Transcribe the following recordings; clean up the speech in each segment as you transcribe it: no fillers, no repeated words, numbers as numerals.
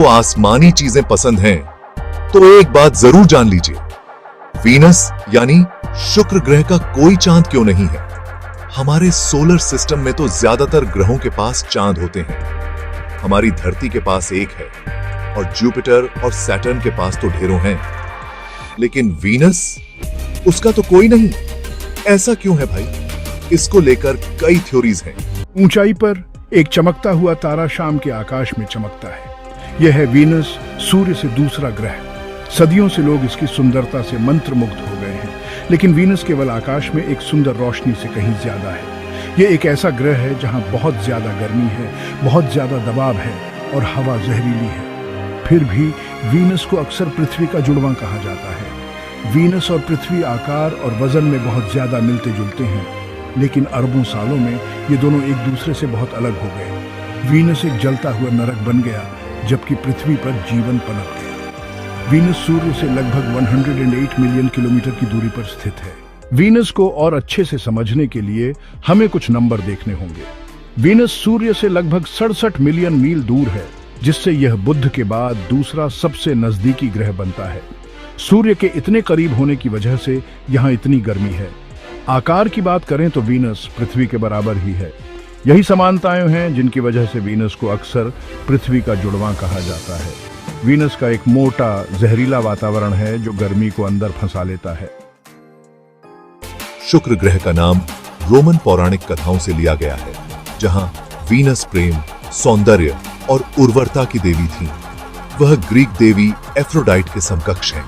को आसमानी चीजें पसंद हैं, तो एक बात जरूर जान लीजिए, वीनस यानी शुक्र ग्रह का कोई चांद क्यों नहीं है। हमारे सोलर सिस्टम में तो ज्यादातर ग्रहों के पास चांद होते हैं। हमारी धरती के पास एक है और जुपिटर और सैटर्न के पास तो ढेरों हैं, लेकिन वीनस, उसका तो कोई नहीं। ऐसा क्यों है भाई? इसको लेकर कई थ्योरीज हैं। ऊंचाई पर एक चमकता हुआ तारा शाम के आकाश में चमकता है। यह है वीनस, सूर्य से दूसरा ग्रह। सदियों से लोग इसकी सुंदरता से मंत्रमुग्ध हो गए हैं, लेकिन वीनस केवल आकाश में एक सुंदर रोशनी से कहीं ज्यादा है। यह एक ऐसा ग्रह है जहां बहुत ज्यादा गर्मी है, बहुत ज्यादा दबाव है और हवा जहरीली है। फिर भी वीनस को अक्सर पृथ्वी का जुड़वां कहा जाता है। वीनस और पृथ्वी आकार और वजन में बहुत ज्यादा मिलते जुलते हैं, लेकिन अरबों सालों में ये दोनों एक दूसरे से बहुत अलग हो गए। वीनस एक जलता हुआ नरक बन गया, जबकि पृथ्वी पर जीवन पनप गया। वीनस सूर्य से लगभग 108 मिलियन किलोमीटर की दूरी पर स्थित है। वीनस को और अच्छे से समझने के लिए हमें कुछ नंबर देखने होंगे। वीनस सूर्य से लगभग 67 मिलियन मील दूर है, जिससे यह बुध के बाद दूसरा सबसे नजदीकी ग्रह बनता है। सूर्य के इतने करीब होने की वजह से यहाँ इतनी गर्मी है। आकार की बात करें तो वीनस पृथ्वी के बराबर ही है। यही समानताएं हैं जिनकी वजह से वीनस को अक्सर पृथ्वी का जुड़वां कहा जाता है। वीनस का एक मोटा जहरीला वातावरण है जो गर्मी को अंदर फंसा लेता है। शुक्र ग्रह का नाम रोमन पौराणिक कथाओं से लिया गया है, जहां वीनस प्रेम, सौंदर्य और उर्वरता की देवी थी। वह ग्रीक देवी एफ्रोडाइट के समकक्ष है।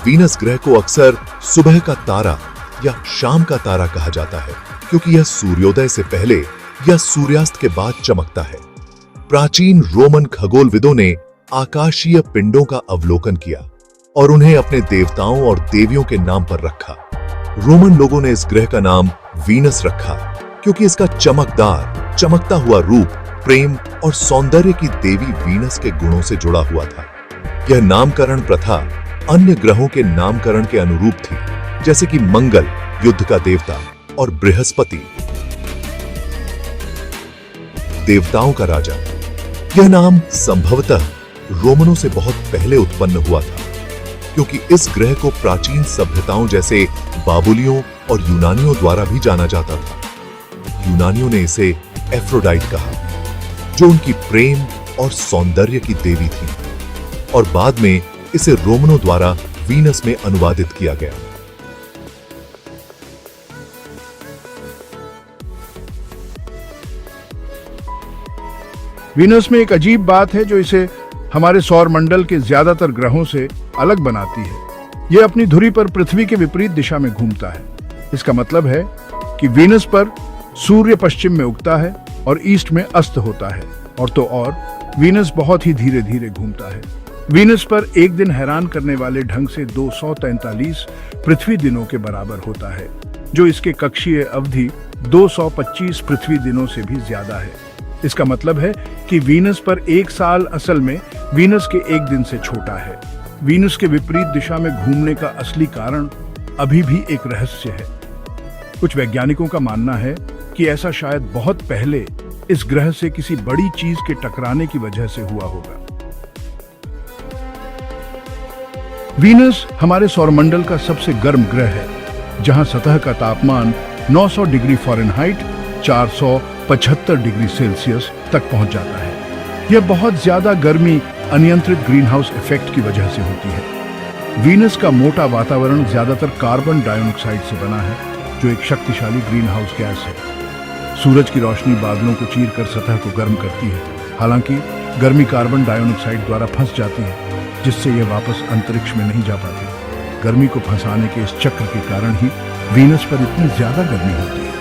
वीनस ग्रह को अक्सर सुबह का तारा या शाम का तारा कहा जाता है, क्योंकि यह सूर्योदय से पहले या सूर्यास्त के बाद चमकता है। प्राचीन रोमन खगोलविदों ने आकाशीय पिंडों का अवलोकन किया और उन्हें अपने देवताओं और देवियों के नाम पर रखा। रोमन लोगों ने इस ग्रह का नाम वीनस रखा, क्योंकि इसका चमकदार, चमकता हुआ रूप प्रेम और सौंदर्य की देवी वीनस के गुणों से जुड़ा हुआ था। यह नामकरण प्रथा अन्य ग्रहों के नामकरण के अनुरूप थी, जैसे कि मंगल, युद्ध का देवता, और बृहस्पति, देवताओं का राजा। यह नाम संभवतः रोमनों से बहुत पहले उत्पन्न हुआ था, क्योंकि इस ग्रह को प्राचीन सभ्यताओं जैसे बाबुलियों और यूनानियों द्वारा भी जाना जाता था। यूनानियों ने इसे एफ्रोडाइट कहा, जो उनकी प्रेम और सौंदर्य की देवी थी, और बाद में इसे रोमनों द्वारा वीनस में अनुवादित किया गया। वीनस में एक अजीब बात है जो इसे हमारे सौर मंडल के ज्यादातर ग्रहों से अलग बनाती है। यह अपनी धुरी पर पृथ्वी के विपरीत दिशा में घूमता है। इसका मतलब है कि वीनस पर सूर्य पश्चिम में उगता है और ईस्ट में अस्त होता है, और वीनस बहुत ही धीरे धीरे घूमता है। वीनस पर एक दिन हैरान करने वाले ढंग से 243 पृथ्वी दिनों के बराबर होता है, जो इसके कक्षीय अवधि 225 पृथ्वी दिनों से भी ज्यादा है। इसका मतलब है कि वीनस पर एक साल असल में वीनस के एक दिन से छोटा है। वीनस के विपरीत दिशा में घूमने का असली कारण अभी भी एक रहस्य है। कुछ वैज्ञानिकों का मानना है कि ऐसा शायद बहुत पहले इस ग्रह से किसी बड़ी चीज के टकराने की वजह से हुआ होगा। वीनस हमारे सौरमंडल का सबसे गर्म ग्रह है, जहां सतह का तापमान 900 डिग्री फ़ारेनहाइट 475 डिग्री सेल्सियस तक पहुंच जाता है। यह बहुत ज्यादा गर्मी अनियंत्रित ग्रीन हाउस इफेक्ट की वजह से होती है। वीनस का मोटा वातावरण ज्यादातर कार्बन डाइऑक्साइड से बना है, जो एक शक्तिशाली ग्रीन हाउस गैस है। सूरज की रोशनी बादलों को चीरकर सतह को गर्म करती है। हालांकि गर्मी कार्बन डाइऑक्साइड द्वारा फंस जाती है, जिससे यह वापस अंतरिक्ष में नहीं जा पाती। गर्मी को फंसाने के इस चक्र के कारण ही वीनस पर इतनी ज्यादा गर्मी होती है।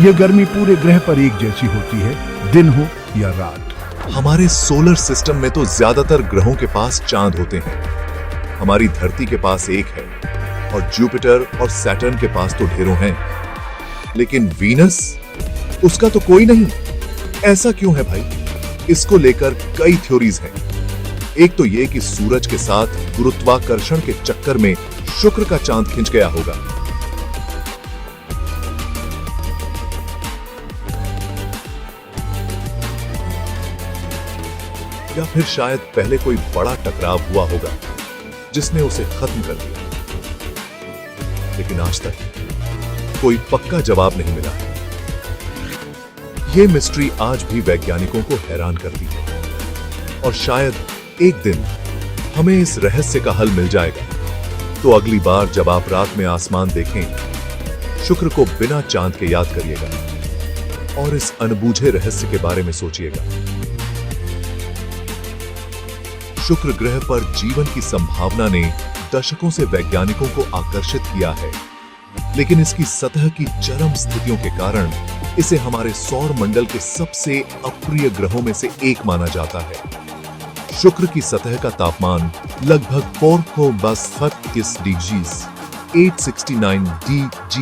यह गर्मी पूरे ग्रह पर एक जैसी होती है, दिन हो या रात। हमारे सोलर सिस्टम में तो ज्यादातर ग्रहों के पास चांद होते हैं। हमारी धरती के पास एक है और जुपिटर और सैटर्न के पास तो ढेरों हैं, लेकिन वीनस, उसका तो कोई नहीं। ऐसा क्यों है भाई? इसको लेकर कई थ्योरीज हैं। एक तो यह कि सूरज के साथ गुरुत्वाकर्षण के चक्कर में शुक्र का चांद खिंच गया होगा। या फिर शायद पहले कोई बड़ा टकराव हुआ होगा जिसने उसे खत्म कर दिया। लेकिन आज तक कोई पक्का जवाब नहीं मिला। यह मिस्ट्री आज भी वैज्ञानिकों को हैरान करती है और शायद एक दिन हमें इस रहस्य का हल मिल जाएगा। तो अगली बार जब आप रात में आसमान देखें, शुक्र को बिना चांद के याद करिएगा और इस अनबूझे रहस्य के बारे में सोचिएगा। शुक्र ग्रह पर जीवन की संभावना ने दशकों से वैज्ञानिकों को आकर्षित किया है, लेकिन इसकी सतह की चरम स्थितियों के कारण इसे हमारे सौर मंडल के सबसे अप्रिय ग्रहों में से एक माना जाता है। शुक्र की सतह का तापमान लगभग 432 डिग्री 869 DG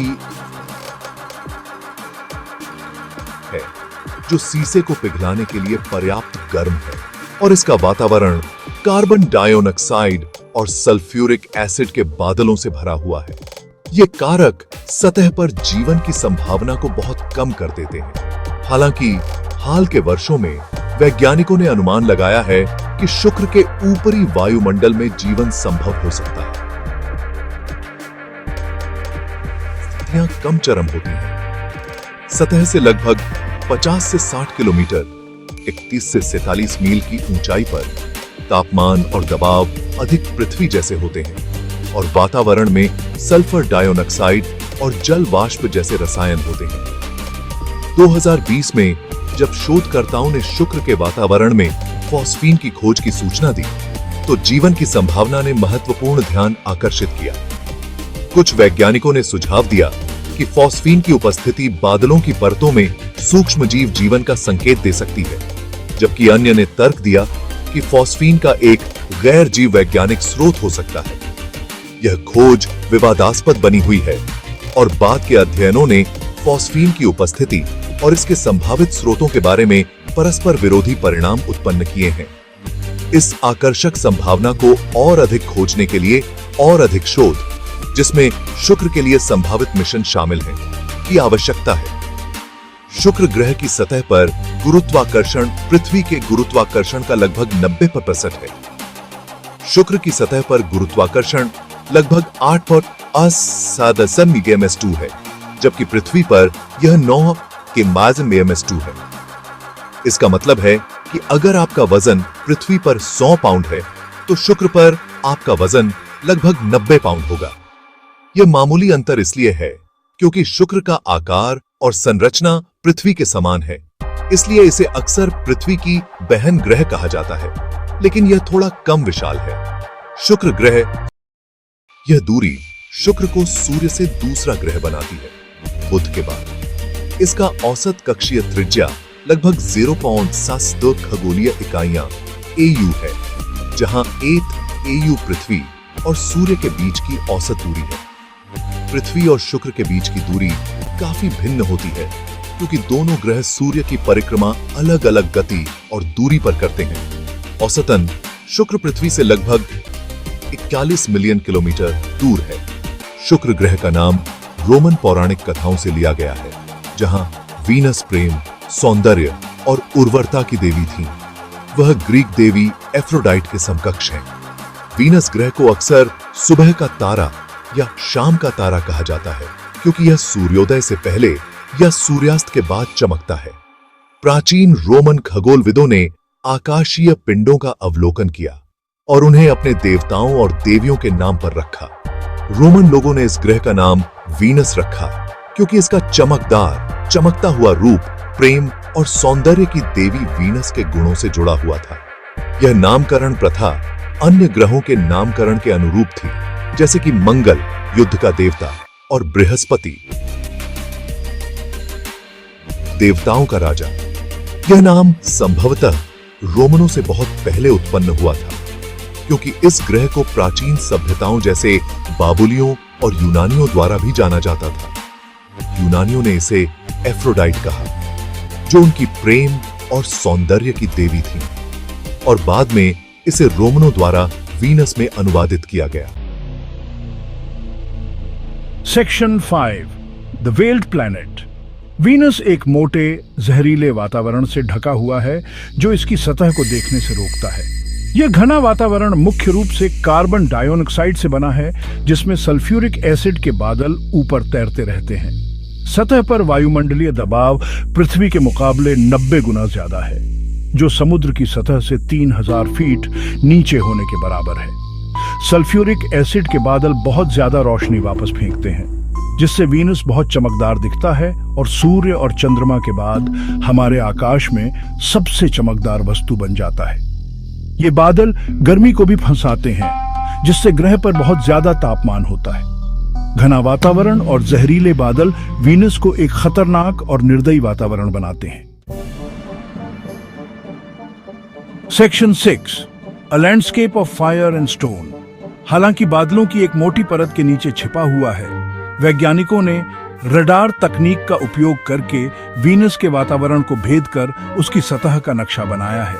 है, जो सीसे को पिघलाने के लिए पर्याप्त गर्म है, और इसका वातावरण कार्बन डाइऑक्साइड और सल्फ्यूरिक एसिड के बादलों से भरा हुआ है। ये कारक सतह पर जीवन की संभावना को बहुत कम कर देते हैं। हालांकि हाल के वर्षों में वैज्ञानिकों ने अनुमान लगाया है कि शुक्र के ऊपरी वायुमंडल में जीवन संभव हो सकता है। स्थितियां कम चरम होती हैं। सतह से लगभग 50 से 60 किलोमीटर 31 से 47 मील की ऊंचाई पर तापमान और दबाव अधिक पृथ्वी जैसे होते हैं और वातावरण में सल्फर डाइऑक्साइड और जल वाष्प जैसे रसायन होते हैं। 2020 में जब शोधकर्ताओं ने शुक्र के वातावरण में फॉस्फीन की खोज की सूचना दी, तो जीवन की संभावना ने महत्वपूर्ण ध्यान आकर्षित किया। कुछ वैज्ञानिकों ने सुझाव दिया कि फॉस्फीन की उपस्थिति बादलों की परतों में सूक्ष्मजीव जीवन का संकेत दे सकती है, जबकि अन्य ने तर्क दिया कि फॉस्फीन का एक गैर जीव वैज्ञानिक स्रोत हो सकता है। यह खोज विवादास्पद बनी हुई है और बाद के अध्ययनों ने फॉस्फीन की उपस्थिति और इसके संभावित स्रोतों के बारे में परस्पर विरोधी परिणाम उत्पन्न किए हैं। इस आकर्षक संभावना को और अधिक खोजने के लिए और अधिक शोध, जिसमें शुक्र के लिए संभावित मिशन शामिल हैं, की आवश्यकता है। शुक्र ग्रह की सतह पर गुरुत्वाकर्षण पृथ्वी के गुरुत्वाकर्षण का लगभग 90% है। शुक्र की सतह पर गुरुत्वाकर्षण लगभग 8.7 ms2 है, जबकि पृथ्वी पर यह 9 के ms2 है। इसका मतलब है कि अगर आपका वजन पृथ्वी पर 100 पाउंड है, तो शुक्र पर आपका वजन लगभग 90 पाउंड होगा। यह मामूली अंतर इसलिए है क्योंकि शुक्र का आकार और संरचना पृथ्वी के समान है, इसलिए इसे अक्सर पृथ्वी की बहन ग्रह कहा जाता है, लेकिन यह थोड़ा कम विशाल है। शुक्र ग्रह, यह दूरी शुक्र को सूर्य से दूसरा ग्रह बनाती है, बुध के बाद। इसका औसत कक्षीय त्रिज्या लगभग 0.72 खगोलीय इकाइयां AU है, जहां 1 AU पृथ्वी और सूर्य के बीच की औसत दूरी है। पृथ्वी और शुक्र के बीच की दूरी काफी भिन्न होती है, क्योंकि दोनों ग्रह सूर्य की परिक्रमा अलग अलग गति और दूरी पर करते हैं। औसतन शुक्र पृथ्वी से लगभग 41 मिलियन किलोमीटर दूर है। शुक्र ग्रह का नाम रोमन पौराणिक कथाओं से लिया गया है, जहां वीनस प्रेम, सौंदर्य और उर्वरता की देवी थी। वह ग्रीक देवी एफ्रोडाइट के समकक्ष है। वीनस ग्रह को अक्सर सुबह का तारा या शाम का तारा कहा जाता है, क्योंकि यह सूर्योदय से पहले या सूर्यास्त के बाद चमकता है। प्राचीन रोमन खगोलविदों ने आकाशीय पिंडों का अवलोकन किया और उन्हें अपने देवताओं और देवियों के नाम पर रखा। रोमन लोगों ने इस ग्रह का नाम वीनस रखा क्योंकि इसका चमकदार, चमकता हुआ रूप प्रेम और सौंदर्य की देवी वीनस के गुणों से जुड़ा हुआ था। यह नामकरण प्रथा अन्य ग्रहों के नामकरण के अनुरूप थी, जैसे कि मंगल, युद्ध का देवता, और बृहस्पति, देवताओं का राजा। यह नाम संभवतः रोमनों से बहुत पहले उत्पन्न हुआ था, क्योंकि इस ग्रह को प्राचीन सभ्यताओं जैसे बाबुलियों और यूनानियों द्वारा भी जाना जाता था। यूनानियों ने इसे एफ्रोडाइट कहा, जो उनकी प्रेम और सौंदर्य की देवी थी, और बाद में इसे रोमनों द्वारा वीनस में अनुवादित किया गया। Section 5 the weld planet. Venus एक मोटे जहरीले वातावरण से ढका हुआ है जो इसकी सतह को देखने से रोकता है। यह घना वातावरण मुख्य रूप से कार्बन डाइऑक्साइड से बना है, जिसमें सल्फ्यूरिक एसिड के बादल ऊपर तैरते रहते हैं। सतह पर वायुमंडलीय दबाव पृथ्वी के मुकाबले 90 गुना ज्यादा है, जो समुद्र की सतह से 3000 फीट नीचे होने के बराबर है। सल्फ्यूरिक एसिड के बादल बहुत ज्यादा रोशनी वापस फेंकते हैं, जिससे वीनस बहुत चमकदार दिखता है और सूर्य और चंद्रमा के बाद हमारे आकाश में सबसे चमकदार वस्तु बन जाता है। ये बादल गर्मी को भी फंसाते हैं, जिससे ग्रह पर बहुत ज्यादा तापमान होता है। घना वातावरण और जहरीले बादल वीनस को एक खतरनाक और निर्दयी वातावरण बनाते हैं। Section 6, a landscape of fire and stone. हालांकि बादलों की एक मोटी परत के नीचे छिपा हुआ है, वैज्ञानिकों ने रडार तकनीक का उपयोग करके वीनस के वातावरण को भेद कर उसकी सतह का नक्शा बनाया है।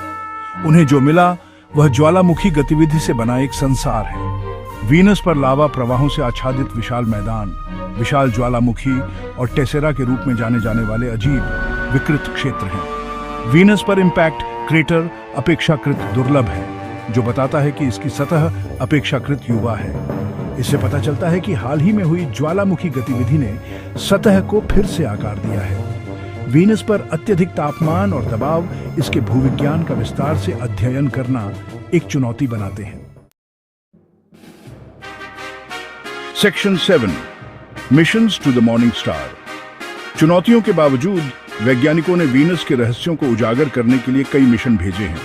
उन्हें जो मिला वह ज्वालामुखी गतिविधि से बना एक संसार है। वीनस पर लावा प्रवाहों से आच्छादित विशाल मैदान, विशाल ज्वालामुखी और टेसेरा के रूप में जाने जाने वाले अजीब विकृत क्षेत्र हैं। वीनस पर इंपैक्ट क्रेटर अपेक्षाकृत दुर्लभ है, जो बताता है कि इसकी सतह अपेक्षाकृत युवा है। इससे पता चलता है कि हाल ही में हुई ज्वालामुखी गतिविधि ने सतह को फिर से आकार दिया है। वीनस पर अत्यधिक तापमान और दबाव इसके भूविज्ञान का विस्तार से अध्ययन करना एक चुनौती बनाते हैं। Section 7, missions to the morning star. चुनौतियों के बावजूद वैज्ञानिकों ने वीनस के रहस्यों को उजागर करने के लिए कई मिशन भेजे हैं।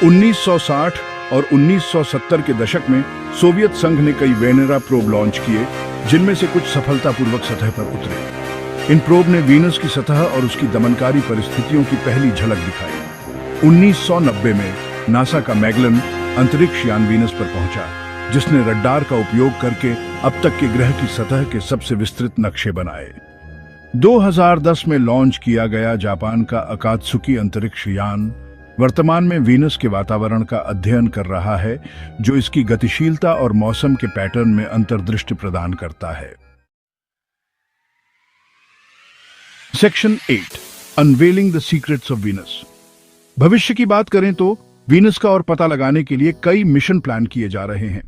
1960 और 1970 के दशक में सोवियत संघ ने कई वेनेरा प्रोब लॉन्च किए, जिनमें से कुछ सफलतापूर्वक सतह पर उतरे। इन प्रोब ने वीनस की सतह और उसकी दमनकारी परिस्थितियों की पहली झलक दिखाई। 1990 में नासा का मैगलन अंतरिक्ष यान वीनस पर पहुंचा, जिसने रडार का उपयोग करके अब तक के ग्रह की सतह के सबसे विस्तृत नक्शे बनाए। 2010 में लॉन्च किया गया जापान का अकात्सुकी अंतरिक्ष यान वर्तमान में वीनस के वातावरण का अध्ययन कर रहा है, जो इसकी गतिशीलता और मौसम के पैटर्न में अंतर्दृष्टि प्रदान करता है। Section 8, unveiling the secrets of Venus. भविष्य की बात करें तो वीनस का और पता लगाने के लिए कई मिशन प्लान किए जा रहे हैं।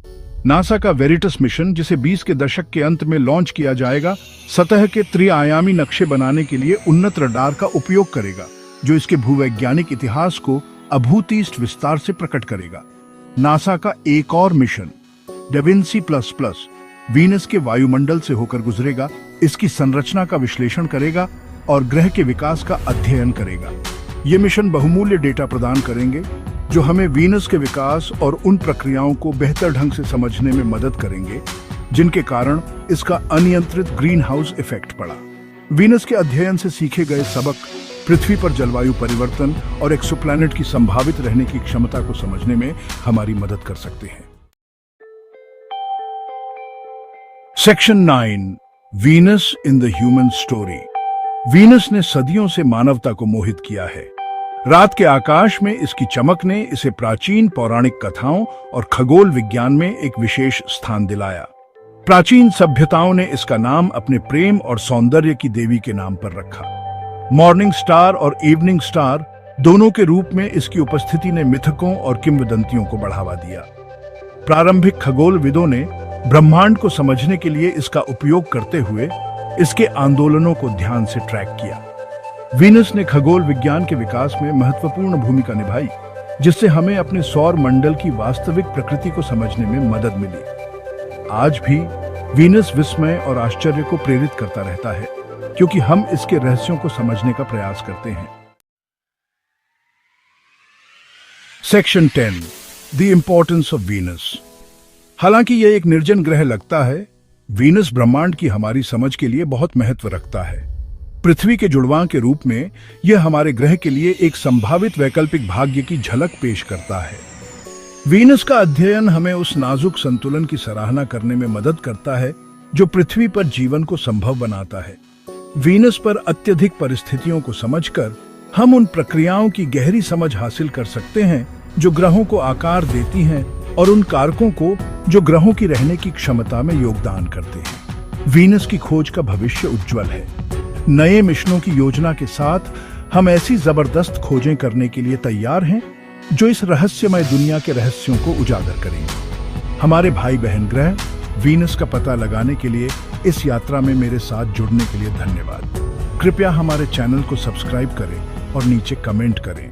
नासा का वेरिटस मिशन, जिसे 20 के दशक के अंत में लॉन्च किया जाएगा, सतह के त्रिआयामी नक्शे बनाने के लिए उन्नत रडार का उपयोग करेगा, जो इसके भूवैज्ञानिक इतिहास को अभूतपूर्व विस्तार से प्रकट करेगा। नासा का एक और मिशन डेविंसी प्लस वीनस के वायुमंडल से होकर गुजरेगा, इसकी संरचना का विश्लेषण करेगा और ग्रह के विकास का अध्ययन करेगा। ये मिशन बहुमूल्य डेटा प्रदान करेंगे, जो हमें वीनस के विकास और उन प्रक्रियाओं को बेहतर ढंग से समझने में मदद करेंगे, जिनके कारण इसका अनियंत्रित ग्रीन हाउस इफेक्ट पड़ा। वीनस के अध्ययन से सीखे गए सबक पृथ्वी पर जलवायु परिवर्तन और एक्सोप्लैनेट की संभावित रहने की क्षमता को समझने में हमारी मदद कर सकते हैं। Section 9, Venus in the human story. Venus ने सदियों से मानवता को मोहित किया है। रात के आकाश में इसकी चमक ने इसे प्राचीन पौराणिक कथाओं और खगोल विज्ञान में एक विशेष स्थान दिलाया। प्राचीन सभ्यताओं ने इसका नाम अपने प्रेम और सौंदर्य की देवी के नाम पर रखा। मॉर्निंग स्टार और इवनिंग स्टार दोनों के रूप में इसकी उपस्थिति ने मिथकों और किंवदंतियों को बढ़ावा दिया। प्रारंभिक खगोलविदों ने ब्रह्मांड को समझने के लिए इसका उपयोग करते हुए इसके आंदोलनों को ध्यान से ट्रैक किया। वीनस ने खगोल विज्ञान के विकास में महत्वपूर्ण भूमिका निभाई, जिससे हमें अपने सौर मंडल की वास्तविक प्रकृति को समझने में मदद मिली। आज भी वीनस विस्मय और आश्चर्य को प्रेरित करता रहता है, क्योंकि हम इसके रहस्यों को समझने का प्रयास करते हैं। Section 10, the importance of Venus. हालांकि यह एक निर्जन ग्रह लगता है, वीनस ब्रह्मांड की हमारी समझ के लिए बहुत महत्व रखता है। पृथ्वी के जुड़वां के रूप में यह हमारे ग्रह के लिए एक संभावित वैकल्पिक भाग्य की झलक पेश करता है। वीनस का अध्ययन हमें उस नाजुक संतुलन की सराहना करने में मदद करता है जो पृथ्वी पर जीवन को संभव बनाता है। वीनस पर अत्यधिक परिस्थितियों को समझकर हम उन प्रक्रियाओं की गहरी समझ हासिल कर सकते हैं जो ग्रहों को आकार देती हैं और उन कारकों को जो ग्रहों की रहने की क्षमता में योगदान करते हैं। वीनस की खोज का भविष्य उज्जवल है। नए मिशनों की योजना के साथ हम ऐसी जबरदस्त खोजें करने के लिए तैयार हैं जो इस रहस्यमय दुनिया के रहस्यों को उजागर करेंगे। हमारे भाई बहन ग्रह वीनस का पता लगाने के लिए इस यात्रा में मेरे साथ जुड़ने के लिए धन्यवाद। कृपया हमारे चैनल को सब्सक्राइब करें और नीचे कमेंट करें।